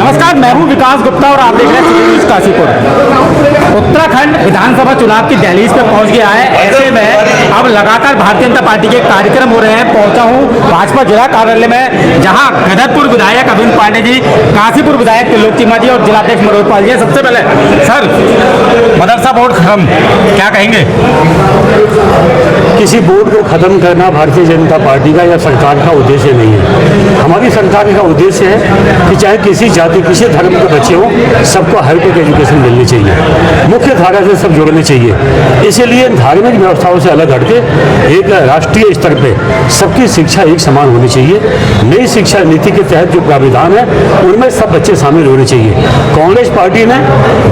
नमस्कार, मैं हूं विकास गुप्ता और आप देख रहे हैं काशीपुर। उत्तराखंड विधानसभा चुनाव की दहलीज पे पहुंच गया है। ऐसे में अब लगातार भारतीय जनता पार्टी के कार्यक्रम हो रहे हैं। पहुंचा हूं भाजपा जिला कार्यालय में, जहां गदरपुर विधायक अरविंद पांडे जी, काशीपुर विधायक त्रिलोक चीमा जी और जिलाध्यक्ष मनोज पाल जी। सबसे पहले सर, मदरसा बोर्ड खत्म, क्या कहेंगे? किसी बोर्ड को खत्म करना भारतीय जनता पार्टी का या सरकार का उद्देश्य नहीं है। हमारी सरकार का उद्देश्य है कि चाहे किसी जाति, किसी धर्म के बच्चे हों, सबको हाईटेक एजुकेशन मिलनी चाहिए, मुख्य धारा से सब जुड़ने चाहिए। इसीलिए धार्मिक व्यवस्थाओं से अलग हटके एक राष्ट्रीय स्तर पे सबकी शिक्षा एक समान होनी चाहिए। नई शिक्षा नीति के तहत जो प्राविधान है उनमें सब बच्चे शामिल होने चाहिए। कांग्रेस पार्टी ने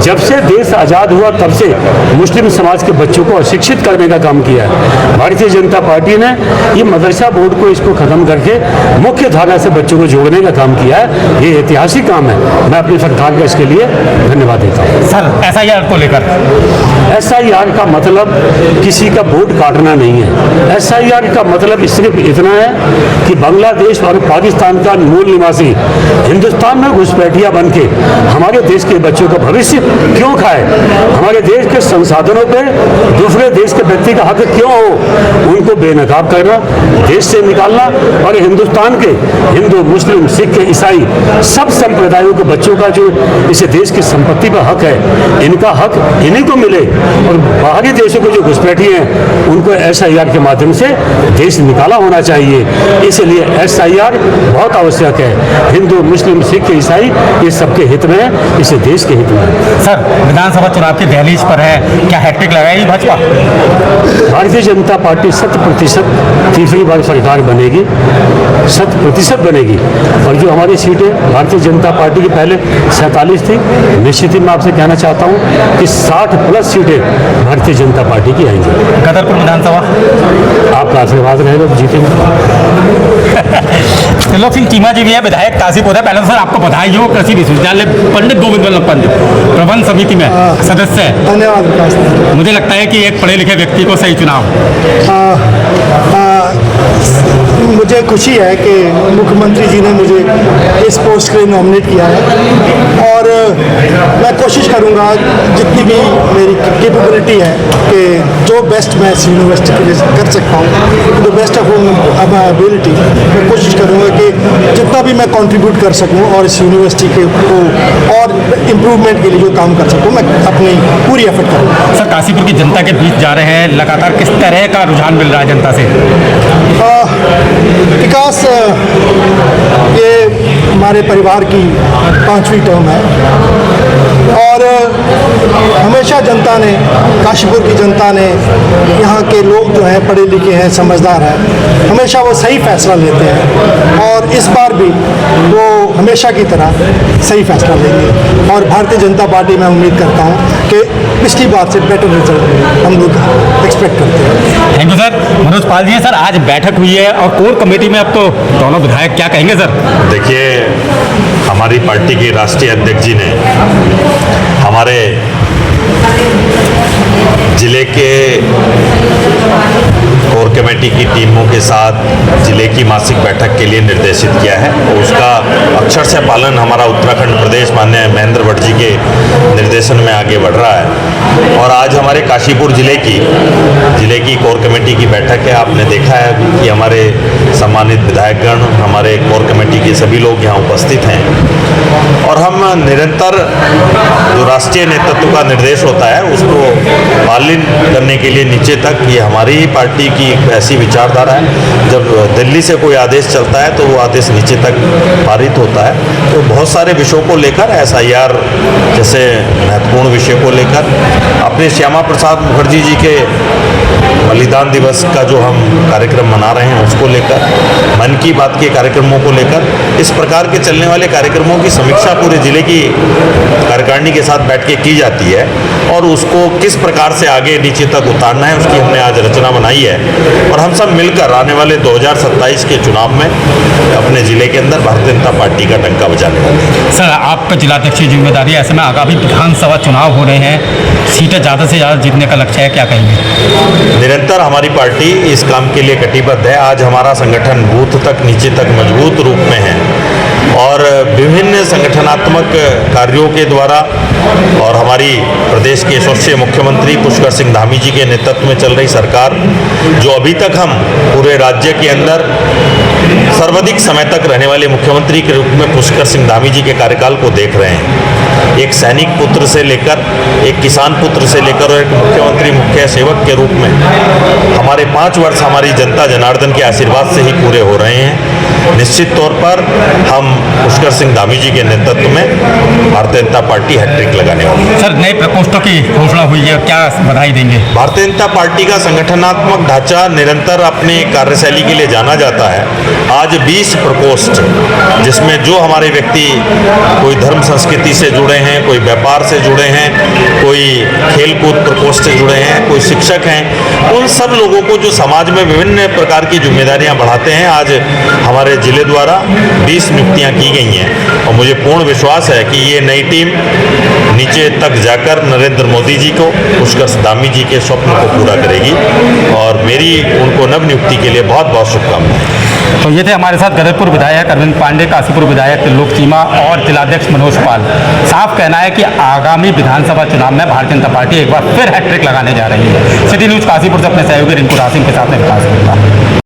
जब से देश आज़ाद हुआ तब से मुस्लिम समाज के बच्चों को अशिक्षित करने का काम किया है। भारतीय जनता पार्टी ने ये मदरसा बोर्ड को इसको खत्म करके मुख्य धारा से बच्चों को जोड़ने का काम किया है। ये ऐतिहासिक काम है। मैं अपनी सरकार का इसके लिए धन्यवाद देता हूँ। सर, SIR को लेकर SIR का मतलब किसी का वोट काटना नहीं है। SIR का मतलब सिर्फ इतना है कि बांग्लादेश और पाकिस्तान का मूल निवासी हिंदुस्तान में घुसपैठिया बन के हमारे देश के बच्चों का भविष्य क्यों खाए, हमारे देश के संसाधनों पर दूसरे देश के व्यक्ति का हक क्यों हो, उनको बेनकाब करना, देश से निकालना और हिंदुस्तान के हिंदू, मुस्लिम, सिख, ईसाई सब संप्रदायों के बच्चों का जो इस देश की संपत्ति पर हक है, इनका हक इन्हीं को मिले और बाहरी देशों को जो घुसपैठी हैं उनको SIR के माध्यम से देश निकाला होना चाहिए। इसलिए SIR बहुत आवश्यक है। हिंदू, मुस्लिम, सिख, ईसाई ये सबके हित में है, इस देश के हित में है। सर, विधानसभा चुनाव की दहलीज पर है, क्या हैट्रिक लगाएगी भाजपा? भारतीय जनता पार्टी 100% तीसरी बार सरकार बनेगी, 100% बनेगी। और जो हमारी सीटें भारतीय जनता पार्टी की पहले 47 थी, निश्चित ही मैं आपसे कहना चाहता हूँ कि 60+ सीटें भारतीय जनता पार्टी की आएंगी। गदरपुर विधानसभा आपका आशीर्वाद रहेगा तो जीतेंगे। त्रिलोक सिंह चीमा जी भी है, विधायक काशीपुर है। पहले तो सर आपको बधाई हो, कृषि विश्वविद्यालय पंडित गोविंद वल्लभ पंत प्रबंध समिति में सदस्य है। धन्यवाद। मुझे लगता है कि एक पढ़े लिखे व्यक्ति को सही चुनाव। मुझे खुशी है कि मुख्यमंत्री जी ने मुझे इस पोस्ट के लिए नॉमिनेट किया है और मैं कोशिश करूंगा जितनी भी मेरी कैपेबिलिटी है कि जो बेस्ट मैं इस यूनिवर्सिटी के लिए कर सकता हूँ, the best of my ability मैं कोशिश करूंगा कि जितना भी मैं कंट्रीब्यूट कर सकूं और इस यूनिवर्सिटी के को और इम्प्रूवमेंट के लिए जो काम कर सकूं मैं अपनी पूरी एफर्ट करूँगा। सर, काशीपुर की जनता के बीच जा रहे हैं, लगातार किस तरह का रुझान मिल रहा है जनता से? विकास, ये हमारे परिवार की 5वीं टर्म है और हमेशा जनता ने, काशीपुर की जनता ने, यहाँ के लोग जो हैं पढ़े लिखे हैं, समझदार हैं, हमेशा वो सही फैसला लेते हैं और इस बार भी वो हमेशा की तरह सही फैसला लेंगे और भारतीय जनता पार्टी में उम्मीद करता हूँ कि पिछली बार से बेटर रिजल्ट हम लोग एक्सपेक्ट करते हैं। Thank you sir. Manoj Pal ji हैं सर, आज बैठक हुई है और कोर कमेटी में अब तो दोनों विधायक, क्या कहेंगे सर? देखिए, हमारी पार्टी के राष्ट्रीय अध्यक्ष जी ने हमारे जिले के कोर कमेटी की टीमों के साथ जिले की मासिक बैठक के लिए निर्देशित किया है और उसका अक्षर से पालन हमारा उत्तराखंड प्रदेश माननीय महेंद्र भट्ट जी के निर्देशन में आगे बढ़ रहा है। और आज हमारे काशीपुर जिले की कोर कमेटी की बैठक है। आपने देखा है कि हमारे सम्मानित विधायकगण, हमारे कोर कमेटी के सभी लोग यहाँ उपस्थित हैं और हम निरंतर जो राष्ट्रीय नेतृत्व का निर्देश होता है उसको पालन करने के लिए नीचे तक, ये हमारी ही पार्टी की ऐसी विचारधारा है। जब दिल्ली से कोई आदेश चलता है तो वो आदेश नीचे तक पारित होता है। तो बहुत सारे विषयों को लेकर, SIR जैसे महत्वपूर्ण विषय को लेकर, अपने श्यामा प्रसाद मुखर्जी जी के बलिदान दिवस का जो हम कार्यक्रम मना रहे हैं उसको लेकर, मन की बात के कार्यक्रमों को लेकर, इस प्रकार के चलने वाले कार्यक्रमों की समीक्षा पूरे जिले की कार्यकारिणी के साथ बैठ के की जाती है और उसको किस प्रकार से आगे नीचे तक उतारना है उसकी हमने आज रचना बनाई है और हम सब मिलकर आने वाले 2027 के चुनाव में अपने जिले के अंदर भारतीय जनता पार्टी का डंका बजाने वाले हैं। सर, आपका जिलाध्यक्ष की जिम्मेदारी है, ऐसे में आगामी विधानसभा चुनाव हो रहे हैं, सीटें ज़्यादा से ज़्यादा जीतने का लक्ष्य है, क्या कहेंगे? निरंतर हमारी पार्टी इस काम के लिए कटिबद्ध है। आज हमारा संगठन बूथ तक, नीचे तक मजबूत रूप में है और विभिन्न संगठनात्मक कार्यों के द्वारा और हमारी प्रदेश के यशस्वी मुख्यमंत्री पुष्कर सिंह धामी जी के नेतृत्व में चल रही सरकार, जो अभी तक हम पूरे राज्य के अंदर सर्वाधिक समय तक रहने वाले मुख्यमंत्री के रूप में पुष्कर सिंह धामी जी के कार्यकाल को देख रहे हैं। एक सैनिक पुत्र से लेकर, एक किसान पुत्र से लेकर और एक मुख्यमंत्री मुख्य सेवक के रूप में हमारे 5 वर्ष हमारी जनता जनार्दन के आशीर्वाद से ही पूरे हो रहे हैं। निश्चित तौर पर हम पुष्कर सिंह धामी जी के नेतृत्व में भारतीय जनता पार्टी हैट्रिक लगाने वाली है। सर, नए प्रकोष्ठों की घोषणा हुई है, क्या बधाई देंगे? भारतीय जनता पार्टी का संगठनात्मक ढांचा निरंतर अपने कार्यशैली के लिए जाना जाता है। आज 20 प्रकोष्ठ, जिसमें जो हमारे व्यक्ति कोई धर्म संस्कृति से जुड़े हैं, कोई व्यापार से जुड़े हैं, कोई खेलकूद प्रकोष्ठ से जुड़े हैं, कोई शिक्षक हैं, उन सब लोगों को जो समाज में विभिन्न प्रकार की जिम्मेदारियां बढ़ाते हैं, आज हमारे जिले द्वारा 20 नियुक्तियां की गई हैं। और मुझे पूर्ण विश्वास है कि ये नई टीम नीचे तक जाकर नरेंद्र मोदी जी को, पुष्कर धामी जी के स्वप्न को पूरा करेगी और मेरी उनको नव नियुक्ति के लिए बहुत बहुत शुभकामनाएं। तो ये थे हमारे साथ गदरपुर विधायक अरविंद पांडे, काशीपुर विधायक त्रिलोक चीमा और जिलाध्यक्ष मनोज पाल। साफ कहना है कि आगामी विधानसभा चुनाव में भारतीय जनता पार्टी एक बार फिर हैट्रिक लगाने जा रही है। सिटी न्यूज़ काशीपुर से अपने सहयोगी रिंकू रासिम के साथ में विकास करूँगा।